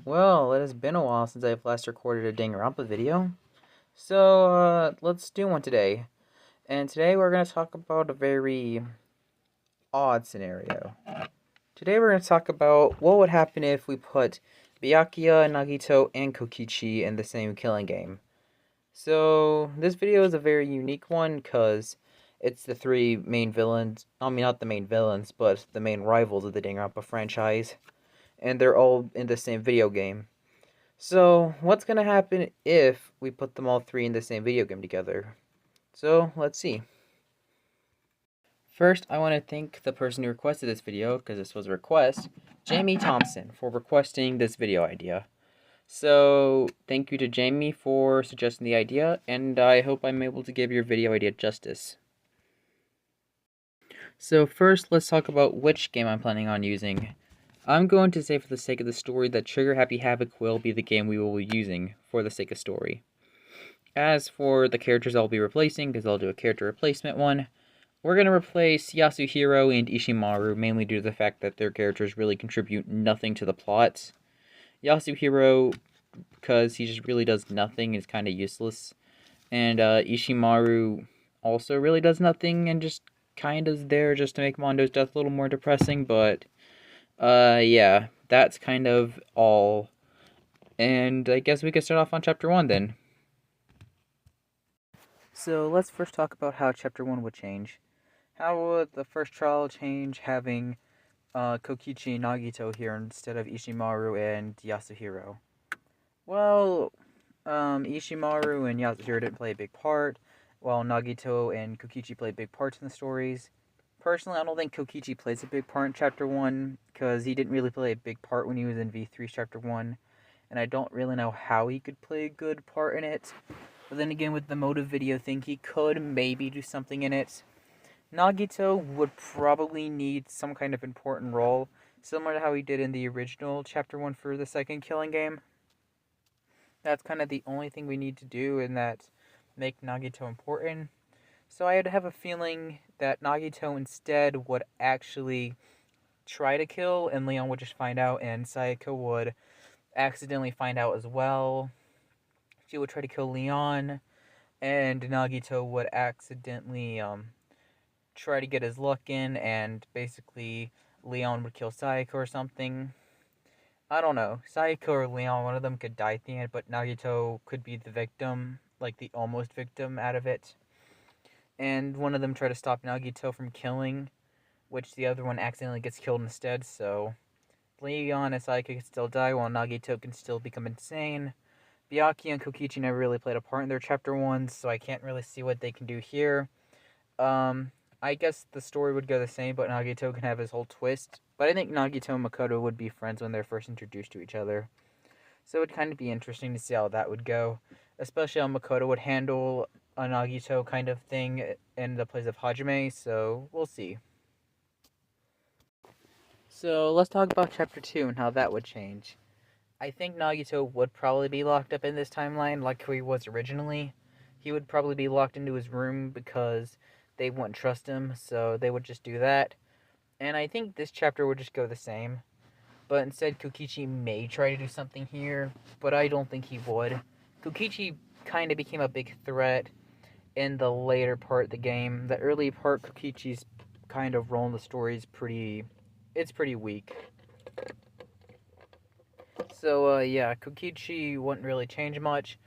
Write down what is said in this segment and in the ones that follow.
Well, it has been a while since I've last recorded a Danganronpa video, so let's do one today. And today we're going to talk about a very odd scenario. Today we're going to talk about what would happen if we put Byakuya, Nagito, and Kokichi in the same killing game. So this video is a very unique one because it's the three main villains, not the main villains, but the main rivals of the Danganronpa franchise, and they're all in the same video game. So, what's going to happen if we put them all three in the same video game together? So, let's see. First, I want to thank the person who requested this video, because this was a request, Jamie Thompson, for requesting this video idea. So, thank you to Jamie for suggesting the idea, and I hope I'm able to give your video idea justice. So first, let's talk about which game I'm planning on using. I'm going to say for the sake of the story that Trigger Happy Havoc will be the game we will be using for the sake of story. As for the characters I'll be replacing, because I'll do a character replacement one, we're going to replace Yasuhiro and Ishimaru, mainly due to the fact that their characters really contribute nothing to the plot. Yasuhiro, because he just really does nothing, is kind of useless. And Ishimaru also really does nothing and just kind of is there just to make Mondo's death a little more depressing, but yeah, that's kind of all. And I guess we could start off on Chapter 1 then. So let's first talk about how Chapter 1 would change. How would the first trial change having Kokichi and Nagito here instead of Ishimaru and Yasuhiro? Well, Ishimaru and Yasuhiro didn't play a big part, while Nagito and Kokichi played big parts in the stories. Personally, I don't think Kokichi plays a big part in Chapter 1, because he didn't really play a big part when he was in V3's Chapter 1, and I don't really know how he could play a good part in it. But then again, with the motive video thing, he could maybe do something in it. Nagito would probably need some kind of important role, similar to how he did in the original Chapter 1 for the second killing game. That's kind of the only thing we need to do in that make Nagito important. So I'd have a feeling that Nagito instead would actually try to kill, and Leon would just find out, and Sayaka would accidentally find out as well. She would try to kill Leon, and Nagito would accidentally try to get his luck in, and basically Leon would kill Sayaka or something. I don't know. Sayaka or Leon, one of them could die at the end, but Nagito could be the victim, like the almost victim out of it. And one of them try to stop Nagito from killing, which the other one accidentally gets killed instead, so Leon and Sayaka can still die while Nagito can still become insane. Byakuya and Kokichi never really played a part in their Chapter 1s, so I can't really see what they can do here. I guess the story would go the same, but Nagito can have his whole twist. But I think Nagito and Makoto would be friends when they're first introduced to each other. So it would kind of be interesting to see how that would go. Especially how Makoto would handle a Nagito kind of thing in the place of Hajime, so we'll see. So let's talk about Chapter 2 and how that would change. I think Nagito would probably be locked up in this timeline like he was originally. He would probably be locked into his room because they wouldn't trust him, so they would just do that. And I think this chapter would just go the same. But instead, Kokichi may try to do something here, but I don't think he would. Kokichi kind of became a big threat in the later part of the game. The early part, Kokichi's kind of role in the story is pretty weak. So, yeah, Kokichi wouldn't really change much.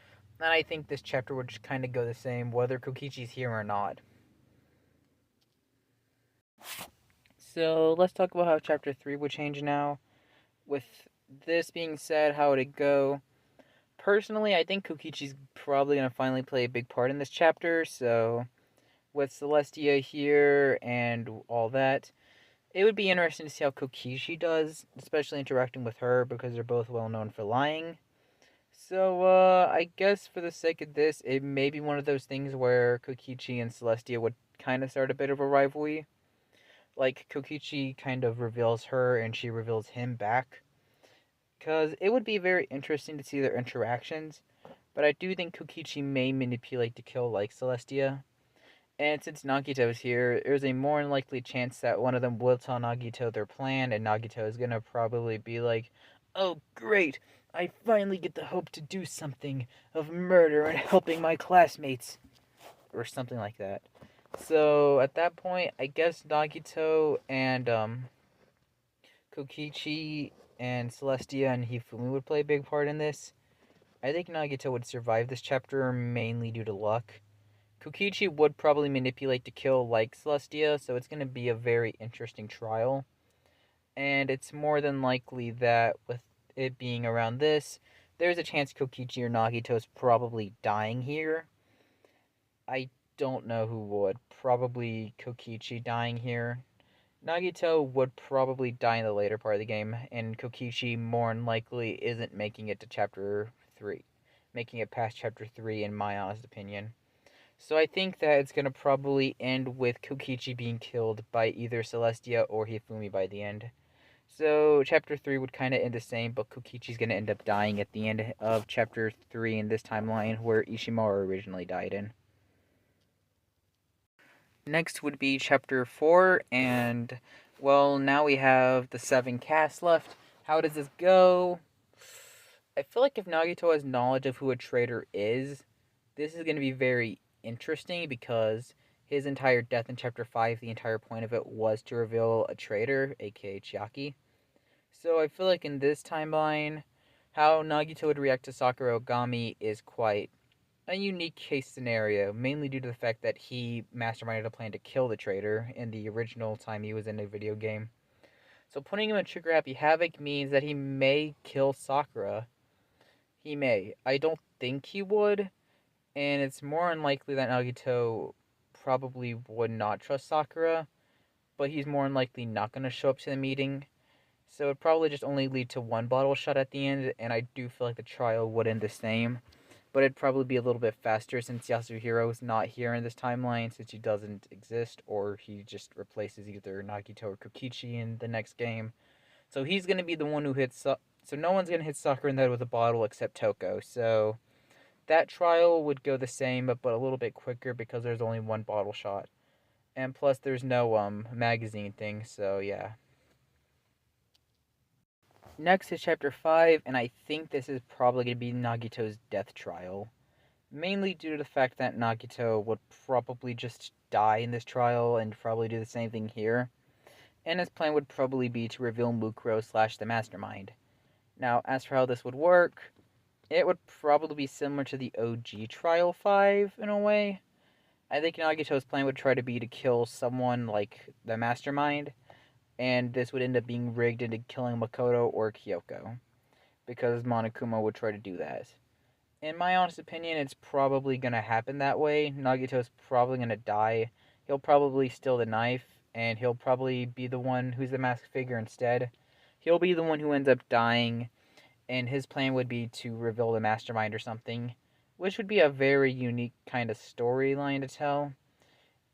And I think this chapter would just kind of go the same, whether Kokichi's here or not. So, let's talk about how Chapter 3 would change now. With this being said, how would it go? Personally, I think Kokichi's probably going to finally play a big part in this chapter, so with Celestia here and all that, it would be interesting to see how Kokichi does, especially interacting with her, because they're both well known for lying. So, I guess for the sake of this, it may be one of those things where Kokichi and Celestia would kind of start a bit of a rivalry. Like, Kokichi kind of reveals her, and she reveals him back. Because it would be very interesting to see their interactions, but I do think Kokichi may manipulate to kill like Celestia. And since Nagito is here, there's a more than likely chance that one of them will tell Nagito their plan, and Nagito is gonna probably be like, "Oh, great! I finally get the hope to do something of murder and helping my classmates. Or something like that. So at that point, I guess Nagito and Kokichi and Celestia and Hifumi would play a big part in this. I think Nagito would survive this chapter mainly due to luck. Kokichi would probably manipulate to kill like Celestia, so it's going to be a very interesting trial. And it's more than likely that with it being around this, there's a chance Kokichi or Nagito is probably dying here. I don't know who would. Probably Kokichi dying here. Nagito would probably die in the later part of the game, and Kokichi more than likely isn't making it to chapter 3. Making it past chapter 3, in my honest opinion. So I think that it's going to probably end with Kokichi being killed by either Celestia or Hifumi by the end. So chapter 3 would kind of end the same, but Kokichi's going to end up dying at the end of chapter 3 in this timeline where Ishimaru originally died in. Next would be chapter 4, and well, now we have the 7 casts left. How does this go? I feel like if Nagito has knowledge of who a traitor is, this is going to be very interesting because his entire death in chapter 5, the entire point of it was to reveal a traitor, aka Chiaki. So I feel like in this timeline, how Nagito would react to Sakura Ogami is quite a unique case scenario, mainly due to the fact that he masterminded a plan to kill the traitor in the original time he was in a video game. So putting him in Trigger Happy Havoc means that he may kill Sakura. He may. I don't think he would, and it's more unlikely that Nagito probably would not trust Sakura, but he's more than likely not going to show up to the meeting. So it'd probably just only lead to one bottle shot at the end, and I do feel like the trial would end the same. But it'd probably be a little bit faster since Yasuhiro is not here in this timeline, since he doesn't exist, or he just replaces either Nagito or Kokichi in the next game. So he's going to be the one who hits... So no one's going to hit Sakura in the head with a bottle except Toko. So that trial would go the same, but a little bit quicker because there's only one bottle shot. And plus there's no magazine thing, so yeah. Next is chapter 5, and I think this is probably going to be Nagito's death trial. Mainly due to the fact that Nagito would probably just die in this trial and probably do the same thing here. And his plan would probably be to reveal Mukuro / the Mastermind. Now, as for how this would work, it would probably be similar to the OG Trial 5 in a way. I think Nagito's plan would try to be to kill someone like the Mastermind, and this would end up being rigged into killing Makoto or Kyoko, because Monokuma would try to do that. In my honest opinion, it's probably going to happen that way. Nagito's probably going to die. He'll probably steal the knife, and he'll probably be the one who's the masked figure instead. He'll be the one who ends up dying, and his plan would be to reveal the mastermind or something, which would be a very unique kind of storyline to tell.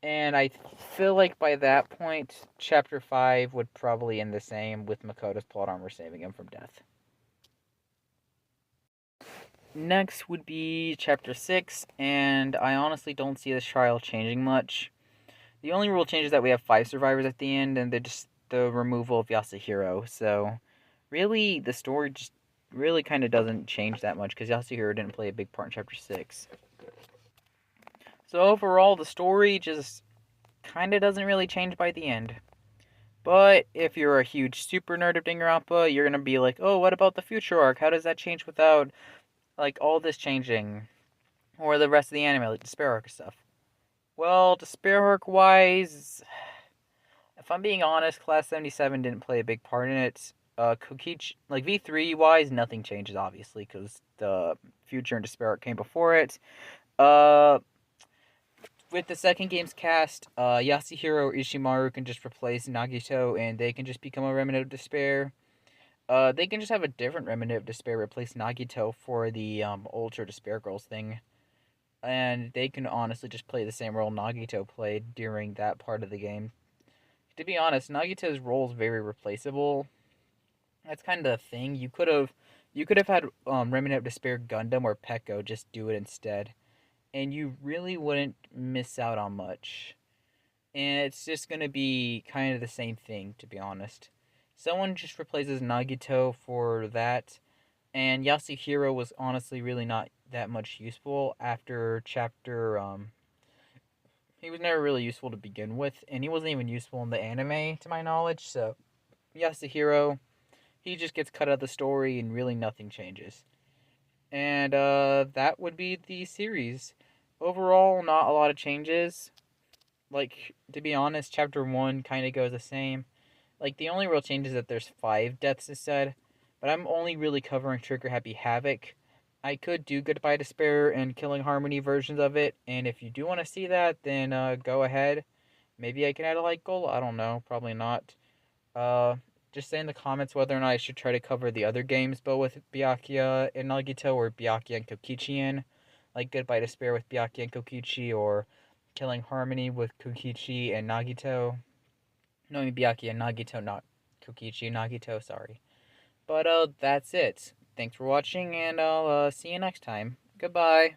And I feel like by that point, chapter 5 would probably end the same, with Makoto's plot armor saving him from death. Next would be chapter 6, and I honestly don't see this trial changing much. The only rule change is that we have 5 survivors at the end, and just the removal of Yasuhiro. So, really, the story just really kind of doesn't change that much, because Yasuhiro didn't play a big part in chapter 6. So overall, the story just kind of doesn't really change by the end. But if you're a huge super nerd of Danganronpa, you're going to be like, oh, what about the future arc? How does that change without, like, all this changing? Or the rest of the anime, like Despair arc stuff? Well, Despair arc wise, if I'm being honest, Class 77 didn't play a big part in it. Kokichi, like V3 wise, nothing changes, obviously, because the future and Despair arc came before it. With the second game's cast, Yasuhiro or Ishimaru can just replace Nagito, and they can just become a Remnant of Despair. They can just have a different Remnant of Despair replace Nagito for the Ultra Despair Girls thing. And they can honestly just play the same role Nagito played during that part of the game. To be honest, Nagito's role is very replaceable. That's kind of the thing. You could have had Remnant of Despair Gundam or Pekko just do it instead, and you really wouldn't miss out on much. And it's just going to be kind of the same thing, to be honest. Someone just replaces Nagito for that. And Yasuhiro was honestly really not that much useful after chapter. He was never really useful to begin with, and he wasn't even useful in the anime, to my knowledge. So Yasuhiro, he just gets cut out of the story, and really nothing changes. And that would be the series. Overall, not a lot of changes. Like, to be honest, chapter 1 kind of goes the same. Like, the only real change is that there's 5 deaths instead. But I'm only really covering Trigger Happy Havoc. I could do Goodbye Despair and Killing Harmony versions of it. And if you do want to see that, then go ahead. Maybe I can add a light goal. I don't know. Probably not. Uh, just say in the comments whether or not I should try to cover the other games, but with Byakuya and Nagito, or Byakuya and Kokichi in, like Goodbye Despair with Byakuya and Kokichi, or Killing Harmony with Kokichi and Nagito. No, I mean Byakuya and Nagito, not Kokichi and Nagito. Sorry, but that's it. Thanks for watching, and I'll see you next time. Goodbye.